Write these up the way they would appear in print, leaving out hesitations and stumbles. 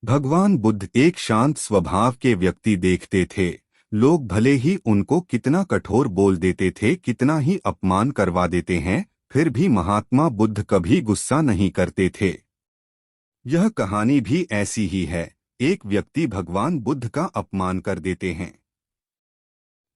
भगवान बुद्ध एक शांत स्वभाव के व्यक्ति देखते थे। लोग भले ही उनको कितना कठोर बोल देते थे, कितना ही अपमान करवा देते हैं, फिर भी महात्मा बुद्ध कभी गुस्सा नहीं करते थे। यह कहानी भी ऐसी ही है। एक व्यक्ति भगवान बुद्ध का अपमान कर देते हैं।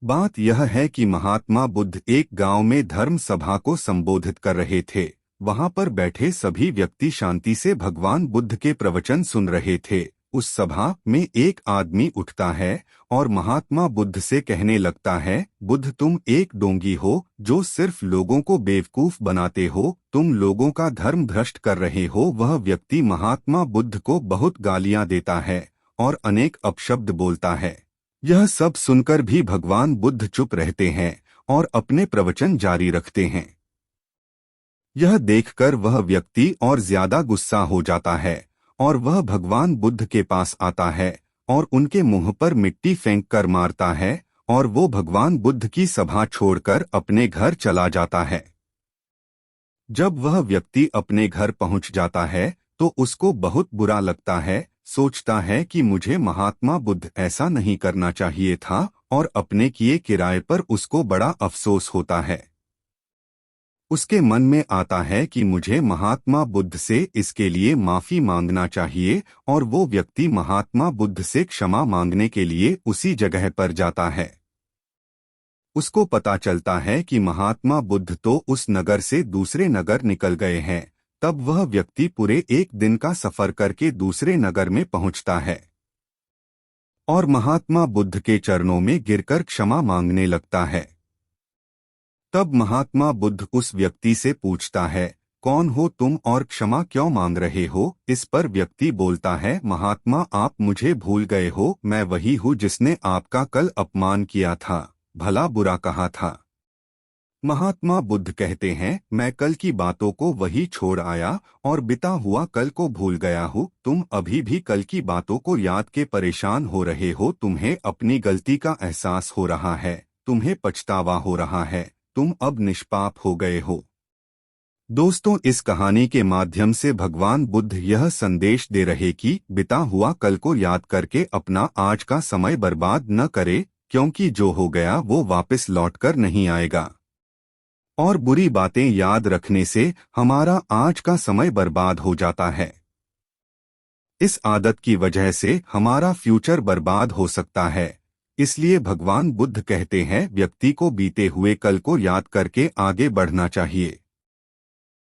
बात यह है कि महात्मा बुद्ध एक गांव में धर्म सभा को संबोधित कर रहे थे। वहां पर बैठे सभी व्यक्ति शांति से भगवान बुद्ध के प्रवचन सुन रहे थे। उस सभा में एक आदमी उठता है और महात्मा बुद्ध से कहने लगता है, बुद्ध तुम एक डोंगी हो जो सिर्फ लोगों को बेवकूफ बनाते हो, तुम लोगों का धर्म भ्रष्ट कर रहे हो। वह व्यक्ति महात्मा बुद्ध को बहुत गालियां देता है और अनेक अपशब्द बोलता है। यह सब सुनकर भी भगवान बुद्ध चुप रहते हैं और अपने प्रवचन जारी रखते हैं। यह देखकर वह व्यक्ति और ज्यादा गुस्सा हो जाता है और वह भगवान बुद्ध के पास आता है और उनके मुंह पर मिट्टी फेंक कर मारता है और वो भगवान बुद्ध की सभा छोड़कर अपने घर चला जाता है। जब वह व्यक्ति अपने घर पहुंच जाता है तो उसको बहुत बुरा लगता है। सोचता है कि मुझे महात्मा बुद्ध ऐसा नहीं करना चाहिए था और अपने किए किराए पर उसको बड़ा अफसोस होता है। उसके मन में आता है कि मुझे महात्मा बुद्ध से इसके लिए माफी मांगना चाहिए और वो व्यक्ति महात्मा बुद्ध से क्षमा मांगने के लिए उसी जगह पर जाता है। उसको पता चलता है कि महात्मा बुद्ध तो उस नगर से दूसरे नगर निकल गए हैं। तब वह व्यक्ति पूरे एक दिन का सफर करके दूसरे नगर में पहुंचता है और महात्मा बुद्ध के चरणों में गिरकर क्षमा मांगने लगता है। तब महात्मा बुद्ध उस व्यक्ति से पूछता है, कौन हो तुम और क्षमा क्यों मांग रहे हो? इस पर व्यक्ति बोलता है, महात्मा आप मुझे भूल गए हो, मैं वही हूँ जिसने आपका कल अपमान किया था, भला बुरा कहा था। महात्मा बुद्ध कहते हैं, मैं कल की बातों को वही छोड़ आया और बिता हुआ कल को भूल गया हूँ। तुम अभी भी कल की बातों को याद के परेशान हो रहे हो। तुम्हें अपनी गलती का एहसास हो रहा है, तुम्हें पछतावा हो रहा है, तुम अब निष्पाप हो गए हो। दोस्तों, इस कहानी के माध्यम से भगवान बुद्ध यह संदेश दे रहे कि बिता हुआ कल को याद करके अपना आज का समय बर्बाद न करे, क्योंकि जो हो गया वो वापस लौटकर नहीं आएगा और बुरी बातें याद रखने से हमारा आज का समय बर्बाद हो जाता है। इस आदत की वजह से हमारा फ्यूचर बर्बाद हो सकता है। इसलिए भगवान बुद्ध कहते हैं, व्यक्ति को बीते हुए कल को याद करके आगे बढ़ना चाहिए।